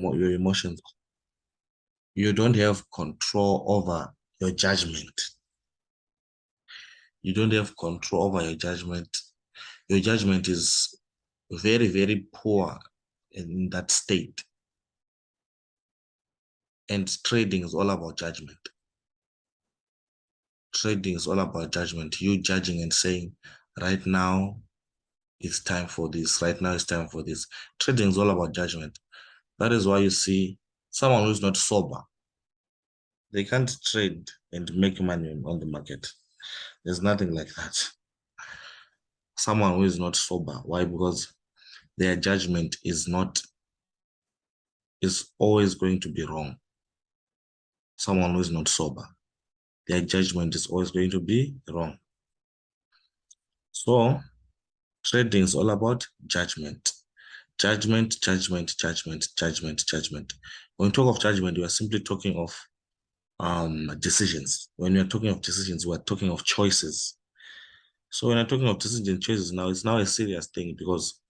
your emotions. You don't have control over your judgment. You don't have control over your judgment. Your judgment is very, very poor in that state. And trading is all about judgment. Trading is all about judgment. You judging and saying, right now, it's time for this. Right now, it's time for this. Trading is all about judgment. That is why you see someone who's not sober, they can't trade and make money on the market. There's nothing like that. Someone who is not sober. Why? Because their judgment is always going to be wrong. Someone who is not sober, their judgment is always going to be wrong. So trading is all about judgment. Judgment, judgment, judgment, judgment, judgment. When we talk of judgment, we are simply talking of decisions. When we are talking of decisions, we are talking of choices. So when I'm talking of decisions and choices now, it's now a serious thing because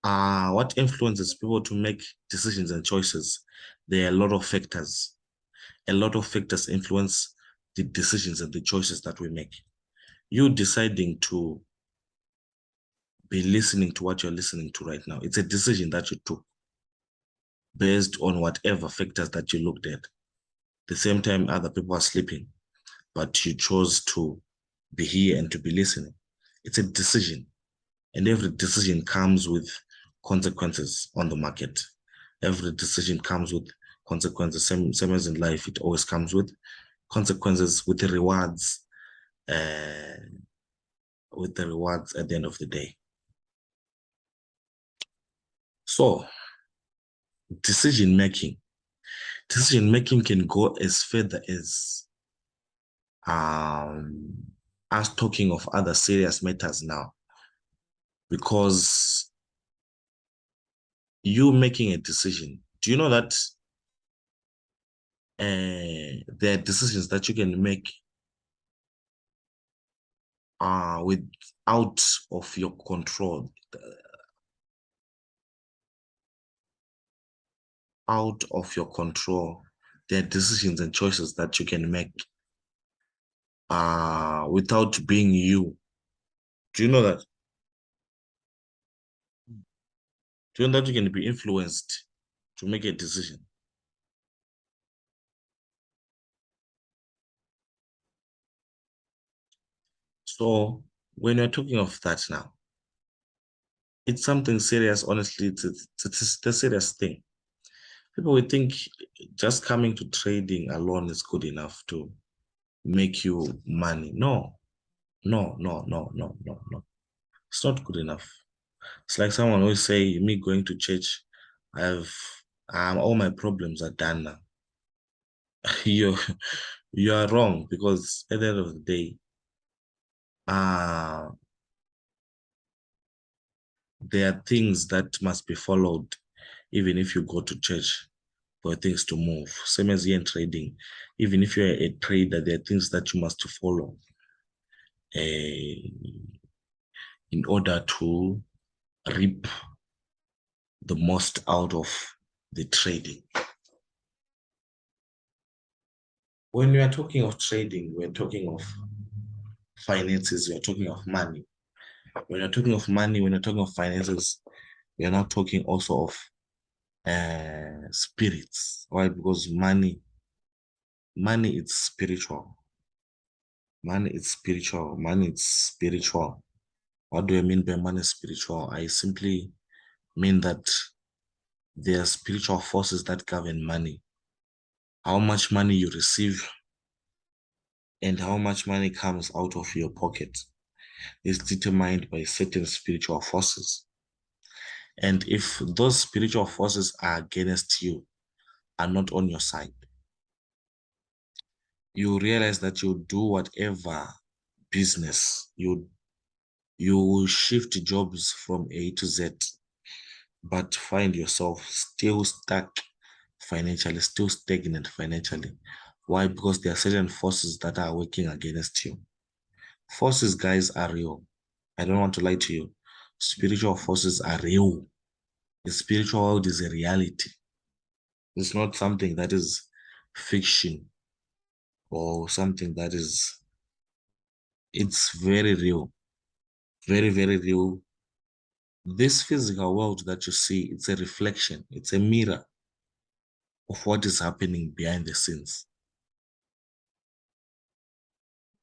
what influences people to make decisions and choices? There are a lot of factors. A lot of factors influence the decisions and the choices that we make. You deciding to be listening to what you're listening to right now, it's a decision that you took based on whatever factors that you looked at. The same time other people are sleeping, but you chose to be here and to be listening. It's a decision. And every decision comes with consequences on the market. Every decision comes with consequences. Same as in life, it always comes with consequences, with the rewards, at the end of the day. So, decision making. Decision making can go as further as us talking of other serious matters now, because you making a decision. Do you know that there are decisions that you can make out of your control, out of your control. There are decisions and choices that you can make without being you. Do you know that? Do you know that you can be influenced to make a decision? So when you're talking of that now, it's something serious. Honestly, it's a serious thing. People would think just coming to trading alone is good enough to make you money. No, no, no, no, no, no, no. It's not good enough. It's like someone always say, me going to church, all my problems are done now. you you are wrong, because at the end of the day, there are things that must be followed even if you go to church for things to move. Same as here in trading. Even if you're a trader, there are things that you must follow in order to reap the most out of the trading. When we are talking of trading, we're talking of finances, we're talking of money. When you're talking of money, when you're talking of finances, we are not talking also of spirits. Why? Because money is spiritual. Money is spiritual. Money is spiritual. What do I mean by money is spiritual? I simply mean that there are spiritual forces that govern money. How much money you receive and how much money comes out of your pocket is determined by certain spiritual forces. And if those spiritual forces are against you, are not on your side, you realize that you do whatever business, you shift jobs from A to Z, but find yourself still stuck financially, still stagnant financially. Why? Because there are certain forces that are working against you. Forces, guys, are real. I don't want to lie to you. Spiritual forces are real. The spiritual world is a reality. It's not something that is fiction or something that is, it's very real, very, very real. This physical world that you see, it's a reflection, it's a mirror of what is happening behind the scenes.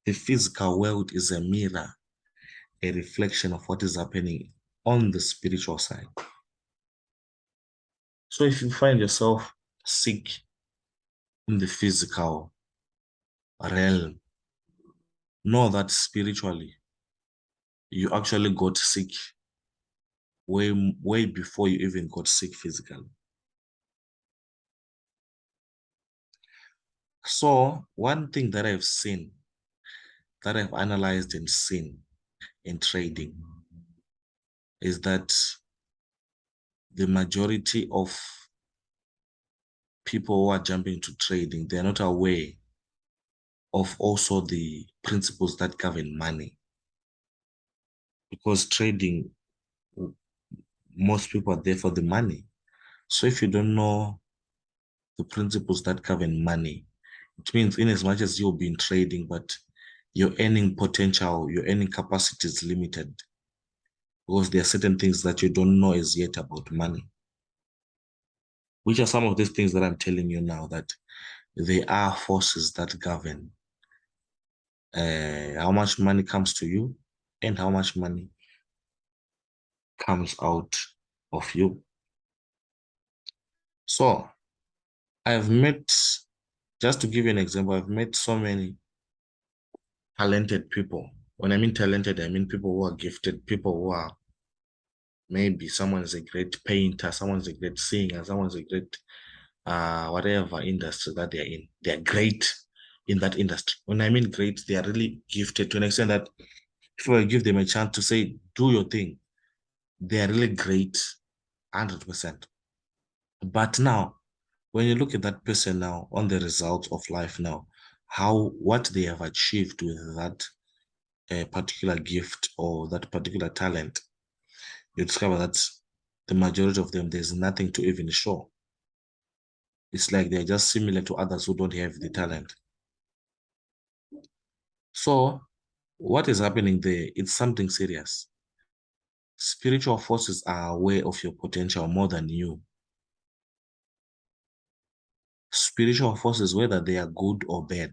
The physical world is a mirror, a reflection of what is happening on the spiritual side. So if you find yourself sick in the physical realm, know that spiritually you actually got sick way before you even got sick physically. So one thing that I've seen, that I've analyzed and seen in trading is that the majority of people who are jumping into trading, they're not aware of also the principles that govern money. Because trading, most people are there for the money. So if you don't know the principles that govern money, it means in as much as you've been trading, but your earning potential, your earning capacity is limited because there are certain things that you don't know as yet about money. Which are some of these things that I'm telling you now, that there are forces that govern how much money comes to you and how much money comes out of you. So I've met, just to give you an example, I've met so many talented people. When I mean talented, I mean people who are gifted, people who are, maybe someone is a great painter, someone's a great singer, someone's a great whatever industry that they're in. They're great in that industry. When I mean great, they are really gifted to an extent that if I give them a chance to say, do your thing, they are really great, 100%. But now, when you look at that person now on the results of life now, what they have achieved with that particular gift or that particular talent, you discover that the majority of them, there's nothing to even show. It's like they're just similar to others who don't have the talent. So what is happening there? It's something serious. Spiritual forces are aware of your potential more than you. Spiritual forces, whether they are good or bad,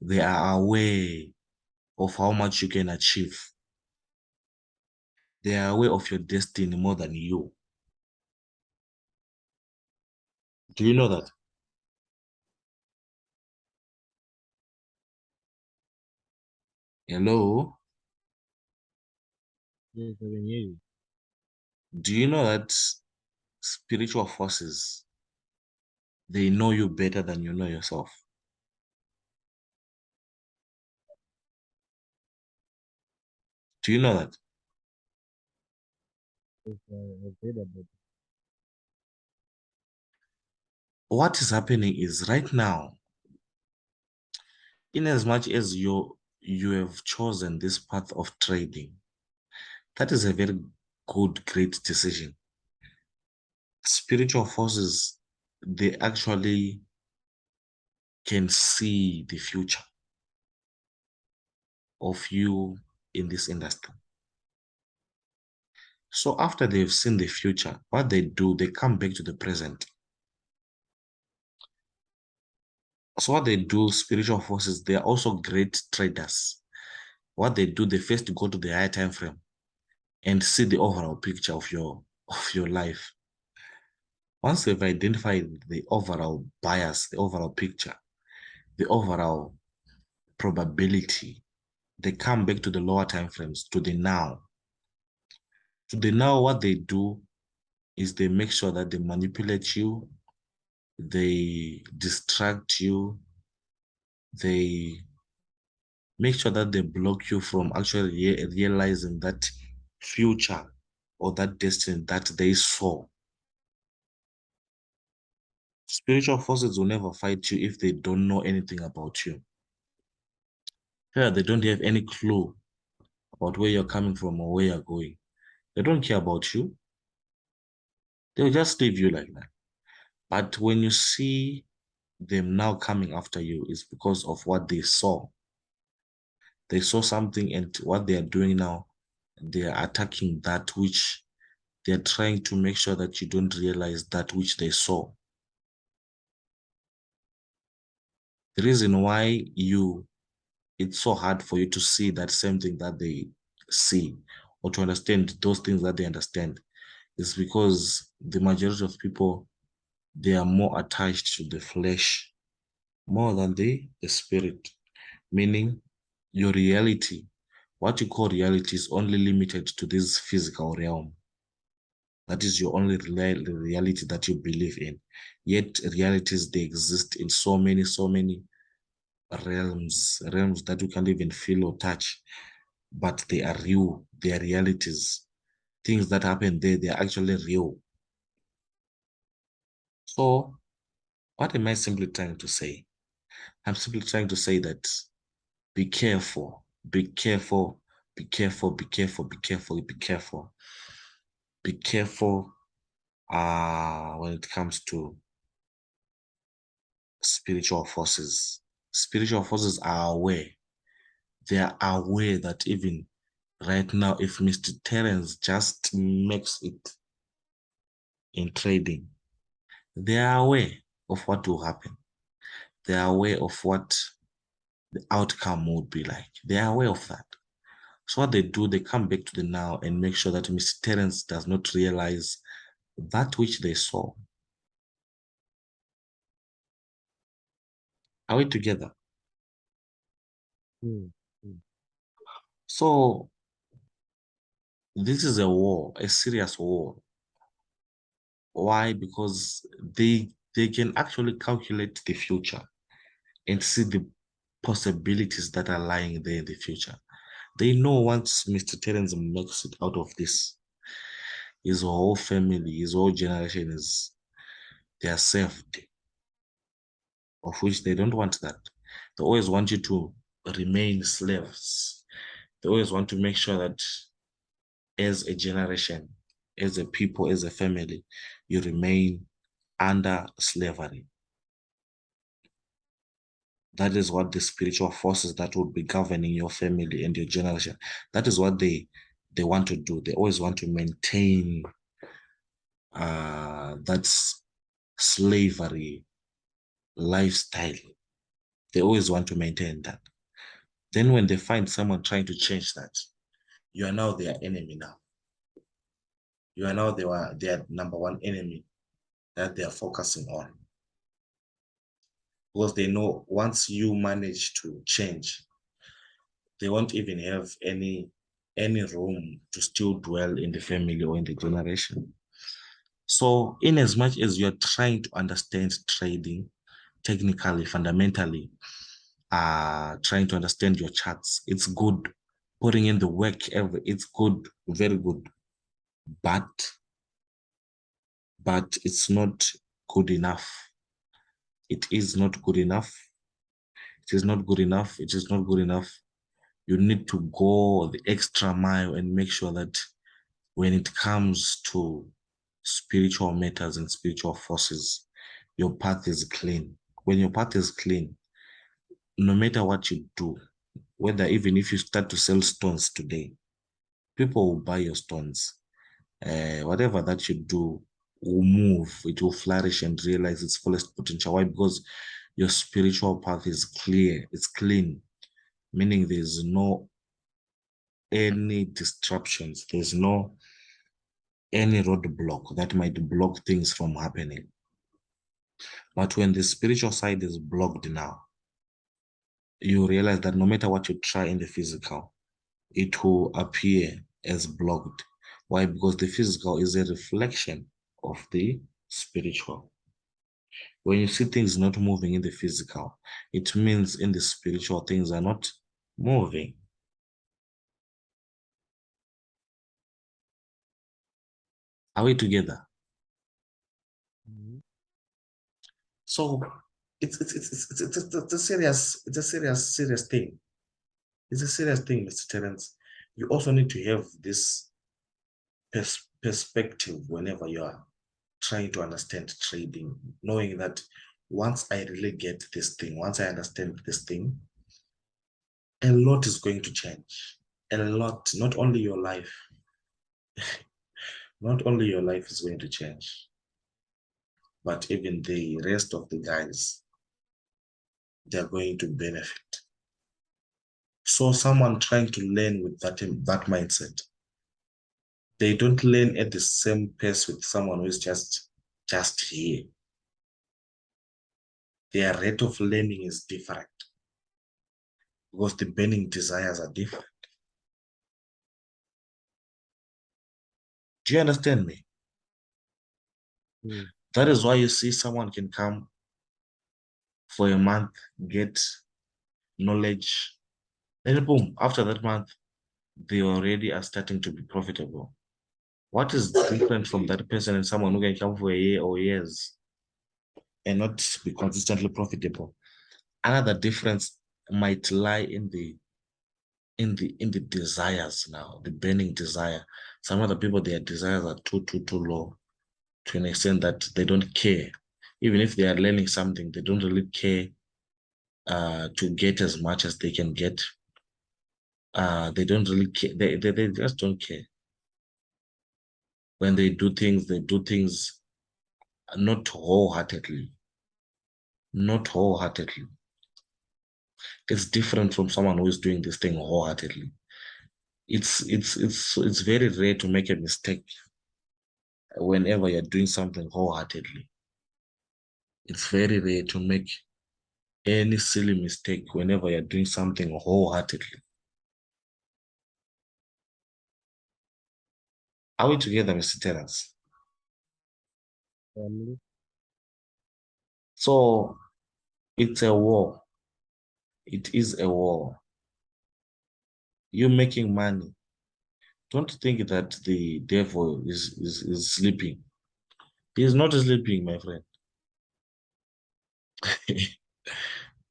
they are aware of how much you can achieve. They are aware of your destiny more than you. Do you know that? Hello? Yes, I can hear you. Do you know that spiritual forces, they know you better than you know yourself? Do you know that? Yes, I've heard about it. What is happening is right now, in as much as you have chosen this path of trading, that is a very good, great decision. Spiritual forces, they actually can see the future of you in this industry. So after they've seen the future, what they do, they come back to the present. So what they do, spiritual forces, they are also great traders. What they do, they first go to the higher time frame and see the overall picture of your life. Once they've identified the overall bias, the overall picture, the overall probability, they come back to the lower time frames, to the now. To the now, what they do is they make sure that they manipulate you, they distract you, they make sure that they block you from actually realizing that future or that destiny that they saw. Spiritual forces will never fight you if they don't know anything about you. Yeah, they don't have any clue about where you're coming from or where you're going. They don't care about you. They'll just leave you like that. But when you see them now coming after you, it's because of what they saw. They saw something, and what they are doing now, they are attacking that which they are trying to make sure that you don't realize that which they saw. The reason why it's so hard for you to see that same thing that they see, or to understand those things that they understand, is because the majority of people, they are more attached to the flesh more than the spirit. Meaning, your reality, what you call reality, is only limited to this physical realm. That is your only reality that you believe in. Yet realities, they exist in so many realms that you can't even feel or touch, but they are real. They are realities. Things that happen there, they are actually real. So what am I simply trying to say? I'm simply trying to say that be careful, be careful, be careful, be careful, be careful, be careful. Be careful when it comes to spiritual forces. Spiritual forces are aware. They are aware that even right now, if Mr. Terence just makes it in trading, they are aware of what will happen. They are aware of what the outcome would be like. They are aware of that. So what they do, they come back to the now and make sure that Mr. Terence does not realize that which they saw. Are we together? Mm, mm, So this is a war, a serious war. Why? Because they can actually calculate the future and see the possibilities that are lying there in the future. They know once Mr. Terence makes it out of this, his whole family, his whole generation they are saved, of which they don't want that. They always want you to remain slaves. They always want to make sure that as a generation, as a people, as a family, you remain under slavery. That is what the spiritual forces that would be governing your family and your generation, that is what they want to do. They always want to maintain that slavery lifestyle. They always want to maintain that. Then when they find someone trying to change that, you are now their enemy now. You are now their number one enemy that they are focusing on. Because they know once you manage to change, they won't even have any room to still dwell in the family or in the generation. So in as much as you're trying to understand trading technically, fundamentally, trying to understand your charts, it's good. Putting in the work, it's good, very good. But it's not good enough. It is not good enough. It is not good enough. It is not good enough. You need to go the extra mile and make sure that when it comes to spiritual matters and spiritual forces, your path is clean. When your path is clean, no matter what you do, whether even if you start to sell stones today, people will buy your stones. Whatever that you do will move, it will flourish and realize its fullest potential. Why? Because your spiritual path is clear, it's clean, meaning there's no any disruptions, there's no any roadblock that might block things from happening. But when the spiritual side is blocked now, you realize that no matter what you try in the physical, it will appear as blocked. Why? Because the physical is a reflection of the spiritual. When you see things not moving in the physical, it means in the spiritual things are not moving. Are we together? mm. So it's a serious thing. It's a serious thing, Mr. Terence. You also need to have this perspective whenever you are trying to understand trading, knowing that once I really get this thing, once I understand this thing, a lot is going to change. A lot, not only your life, not only your life is going to change, but even the rest of the guys, they're going to benefit. So someone trying to learn with that mindset, they don't learn at the same pace with someone who is just here. Their rate of learning is different because the burning desires are different. Do you understand me? Mm. That is why you see someone can come for a month, get knowledge, and boom, after that month, they already are starting to be profitable. What is different from that person and someone who can come for a year or years and not be consistently profitable? Another difference might lie in the desires now, the burning desire. Some other people, their desires are too low to an extent that they don't care. Even if they are learning something, they don't really care to get as much as they can get. They don't really care. They just don't care. When they do things not wholeheartedly. Not wholeheartedly. It's different from someone who is doing this thing wholeheartedly. It's very rare to make a mistake whenever you're doing something wholeheartedly. It's very rare to make any silly mistake whenever you're doing something wholeheartedly. Are we together, Mr. Terence? Family. So it's a war. It is a war. You're making money. Don't think that the devil is sleeping. He's not sleeping, my friend.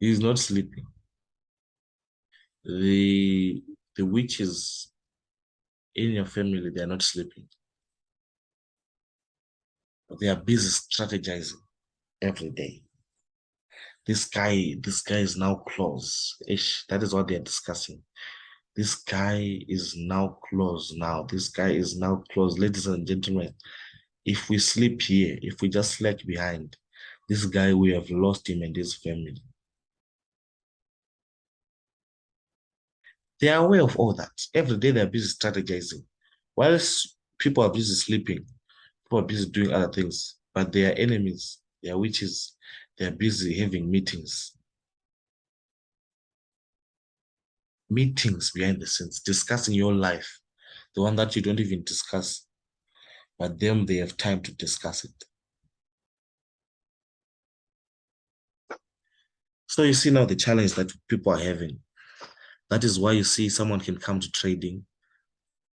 He's not sleeping. The the witches in your family, they're not sleeping. They are busy strategizing every day. This guy is now close. Ish, that is what they're discussing. This guy is now close now. This guy is now close. Ladies and gentlemen, if we sleep here, if we just slack behind, this guy, we have lost him and his family. They are aware of all that. Every day they're busy strategizing. Whilst people are busy sleeping, people are busy doing other things, but they are enemies, they are witches, they are busy having meetings. Meetings behind the scenes, discussing your life, the one that you don't even discuss, but them, they have time to discuss it. So you see now the challenge that people are having. That is why you see someone can come to trading,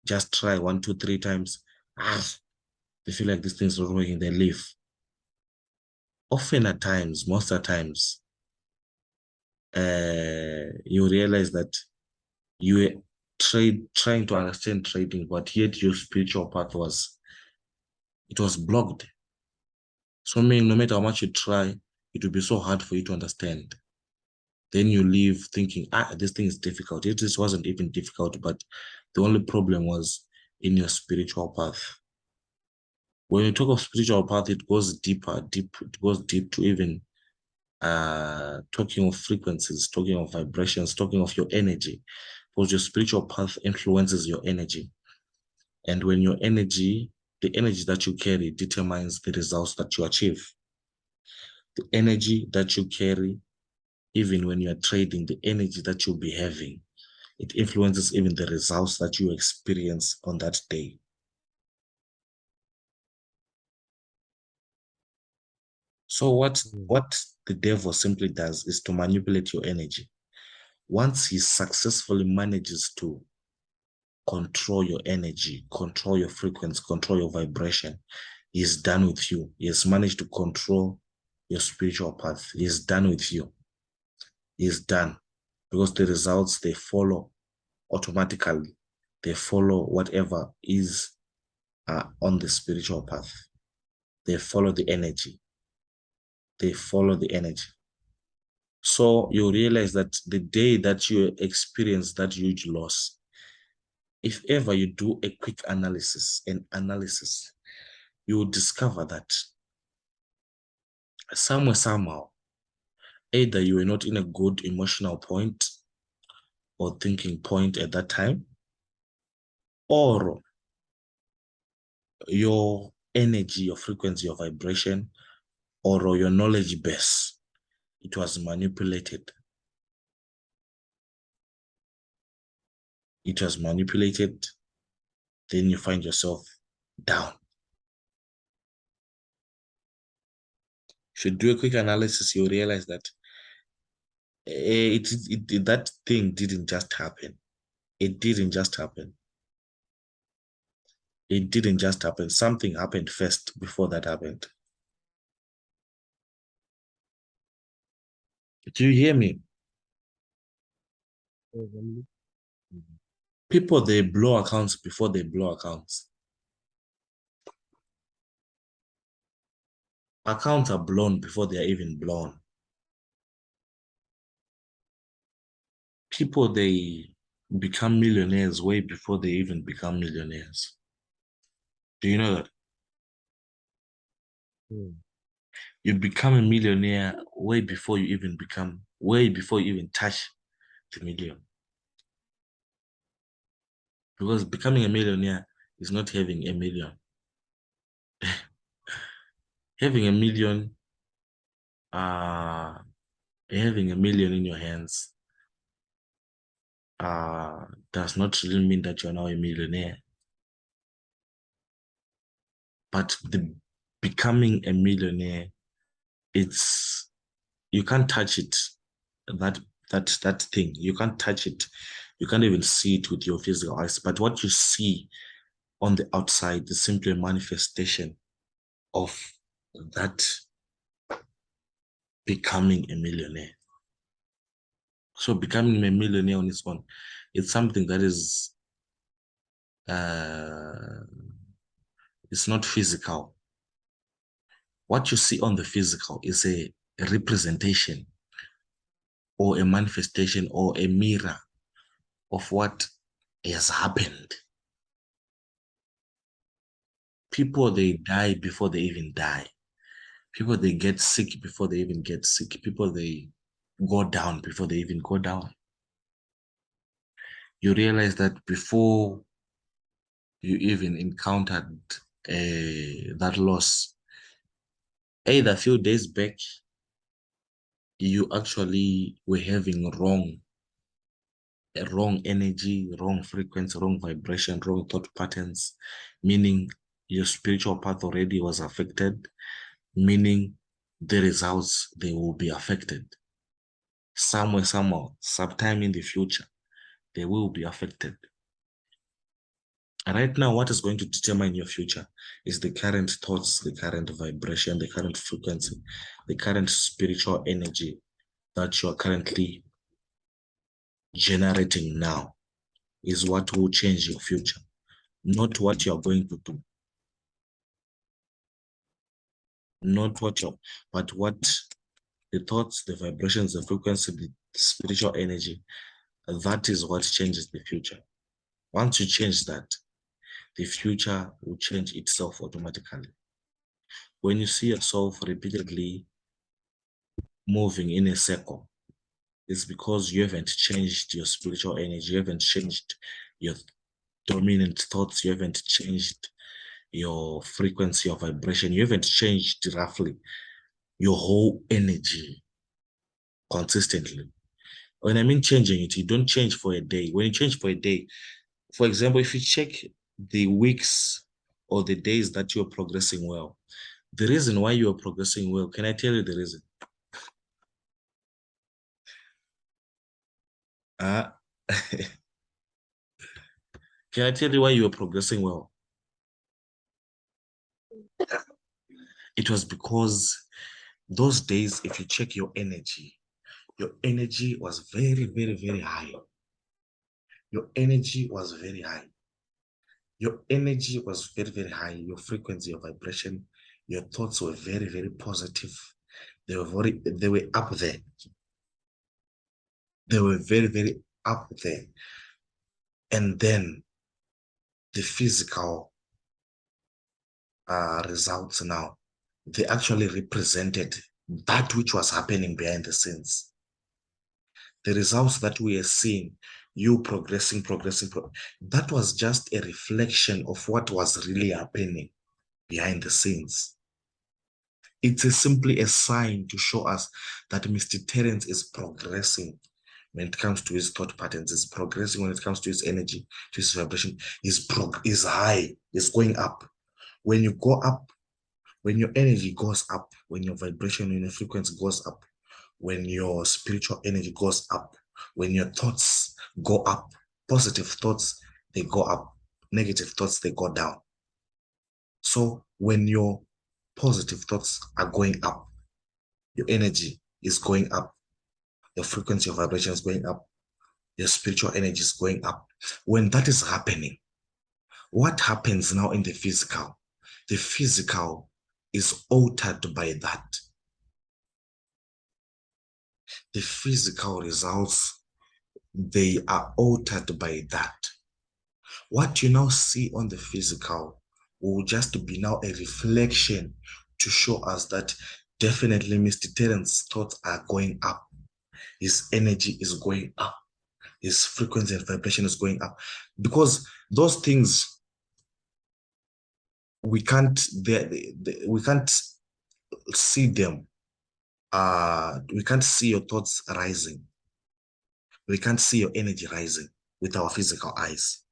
just try 1, 2, 3 times. They feel like this thing's not working, they leave. Often at times, most of the times, you realize that you were trying to understand trading, but yet your spiritual path was blocked. So meaning no matter how much you try, it will be so hard for you to understand. Then you leave thinking, this thing is difficult. It just wasn't even difficult, but the only problem was in your spiritual path. When you talk of spiritual path, it goes deeper, it goes deep to even talking of frequencies, talking of vibrations, talking of your energy, because your spiritual path influences your energy. And when your energy, the energy that you carry determines the results that you achieve. The energy that you carry, even when you're trading, the energy that you'll be having, it influences even the results that you experience on that day. So Mm. what the devil simply does is to manipulate your energy. Once he successfully manages to control your energy, control your frequency, control your vibration, he's done with you. He has managed to control your spiritual path. He's done with you. He's done because the results, they follow automatically. They follow whatever is on the spiritual path. They follow the energy. They follow the energy. So you realize that the day that you experience that huge loss, if ever you do a quick analysis, you will discover that somewhere, somehow, either you were not in a good emotional point or thinking point at that time, or your energy, your frequency, your vibration, or your knowledge base, it was manipulated. It was manipulated, then you find yourself down. If you do a quick analysis, you realize that that thing didn't just happen. It didn't just happen. It didn't just happen. Something happened first before that happened. Do you hear me? People, they blow accounts before they blow accounts. Accounts are blown before they are even blown. People, they become millionaires way before they even become millionaires. Do you know that? You become a millionaire way before you even touch the million. Because becoming a millionaire is not having a million. Having a million, uh, having a million in your hands, does not really mean that you're now a millionaire. But the becoming a millionaire, it's you can't touch it. That thing, you can't touch it. You can't even see it with your physical eyes. But what you see on the outside is simply a manifestation of that becoming a millionaire. So becoming a millionaire on its own, it's something that is it's not physical. What you see on the physical is a representation or a manifestation or a mirror of what has happened. People, they die before they even die. People, they get sick before they even get sick. People, they go down before they even go down. You realize that before you even encountered that loss, either a few days back, you actually were having wrong energy, wrong frequency, wrong vibration, wrong thought patterns, meaning your spiritual path already was affected, meaning the results, they will be affected. Somewhere, somehow, sometime in the future, they will be affected. Right now, what is going to determine your future is the current thoughts, the current vibration, the current frequency, the current spiritual energy that you are currently generating now is what will change your future, not what you're going to do. Not what you're, but what the thoughts, the vibrations, the frequency, the spiritual energy, that is what changes the future. Once you change that, the future will change itself automatically. When you see yourself repeatedly moving in a circle, it's because you haven't changed your spiritual energy, you haven't changed your dominant thoughts, you haven't changed your frequency of vibration, you haven't changed roughly your whole energy consistently. When I mean changing it, you don't change for a day. When you change for a day, for example, if you check the weeks or the days that you're progressing well, the reason why you're progressing well, can I tell you the reason? Uh, can I tell you why you are progressing well? It was because those days, if you check your energy was very, very, very high. Your energy was very high. Your energy was very, very high. Your frequency, your vibration, Your thoughts were very, very positive. They were up there. They were very, very up there. And then the physical results now, they actually represented that which was happening behind the scenes. The results that we are seeing, you progressing, that was just a reflection of what was really happening behind the scenes. It's simply a sign to show us that Mr. Terence is progressing when it comes to his thought patterns, is progressing when it comes to his energy, to his vibration, is high, is going up. When you go up, when your energy goes up, when your vibration, when your frequency goes up, when your spiritual energy goes up, when your thoughts go up, positive thoughts, they go up, negative thoughts, they go down. So when your positive thoughts are going up, your energy is going up, your frequency of vibration is going up, your spiritual energy is going up. When that is happening, what happens now in the physical? The physical is altered by that. The physical results, they are altered by that. What you now see on the physical will just be now a reflection to show us that definitely Mr. Terrence's thoughts are going up. His energy is going up. His frequency and vibration is going up. Because those things, we can't see them. We can't see your thoughts rising. We can't see your energy rising with our physical eyes.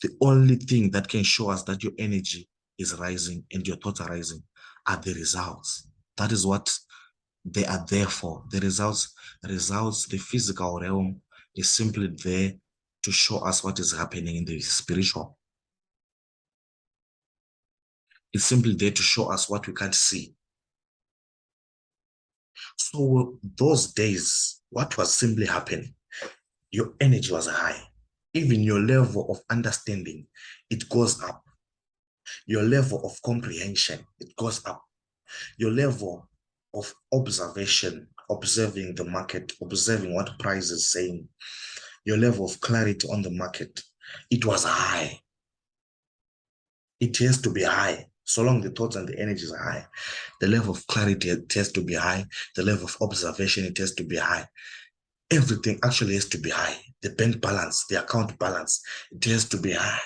The only thing that can show us that your energy is rising and your thoughts are rising are the results. That is what they are there for. The results, the physical realm is simply there to show us what is happening in the spiritual. It's simply there to show us what we can't see. So those days, what was simply happening? Your energy was high. Even your level of understanding, it goes up. Your level of comprehension, it goes up. Your level of observation, observing the market, observing what price is saying, your level of clarity on the market, it was high. It has to be high. So long the thoughts and the energies are high, the level of clarity, it has to be high. The level of observation, it has to be high. Everything actually has to be high. The bank balance, the account balance, it has to be high.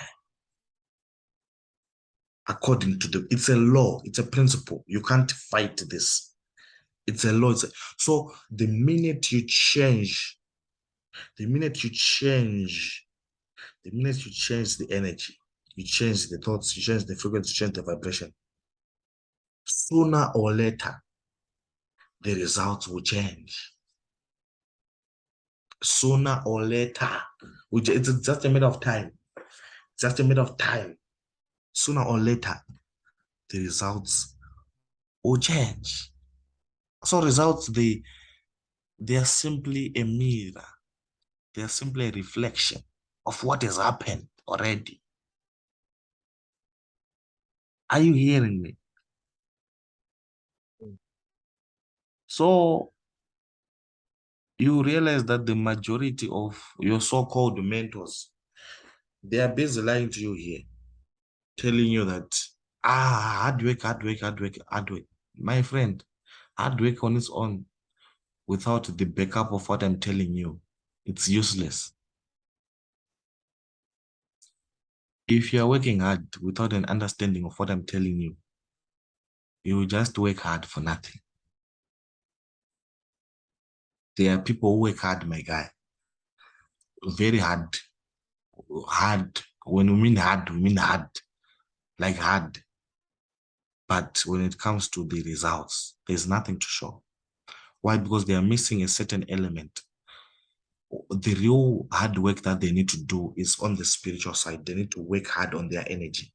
According to it's a law, it's a principle. You can't fight this. It's a law. So the minute you change the energy, the energy, you change the thoughts, you change the frequency, you change the vibration, sooner or later, the results will change. Sooner or later, it's just a matter of time. Just a matter of time. Sooner or later, the results will change. So results, they are simply a mirror. They are simply a reflection of what has happened already. Are you hearing me? So you realize that the majority of your so-called mentors, they are busy lying to you here, telling you that, hard work, hard work, hard work, hard work. My friend, hard work on its own, without the backup of what I'm telling you, it's useless. If you're working hard without an understanding of what I'm telling you, you will just work hard for nothing. There are people who work hard, my guy, very hard. Hard. When we mean hard, like hard. But when it comes to the results, there's nothing to show. Why? Because they are missing a certain element. The real hard work that they need to do is on the spiritual side. They need to work hard on their energy,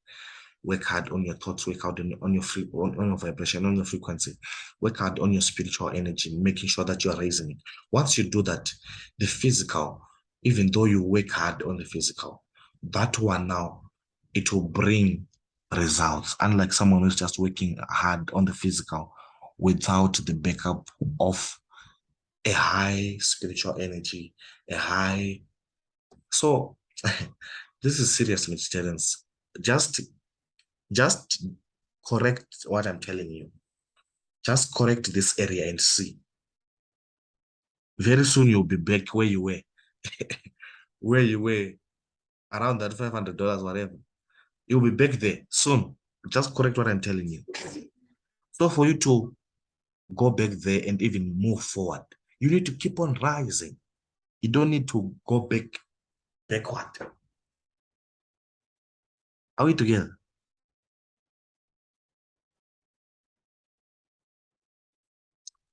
work hard on your thoughts, work hard on your vibration, on your frequency, work hard on your spiritual energy, making sure that you are raising it. Once you do that, the physical, even though you work hard on the physical, that one now, it will bring results, unlike someone who's just working hard on the physical without the backup of a high spiritual energy, a high. So this is serious, vegetarians. Just correct what I'm telling you. Just correct this area and see. Very soon you'll be back where you were, where you were around that $500, whatever. You'll be back there soon. Just correct what I'm telling you. So for you to go back there and even move forward, you need to keep on rising. You don't need to go backward. Are we together?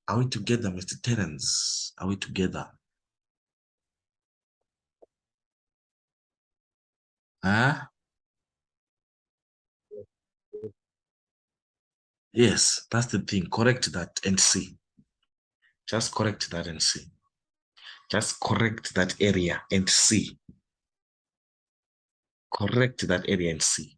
Are we together, Mr. Terence? Are we together? Huh? Yes, that's the thing. Correct that and see. Just correct that and see. Just correct that area and see. Correct that area and see.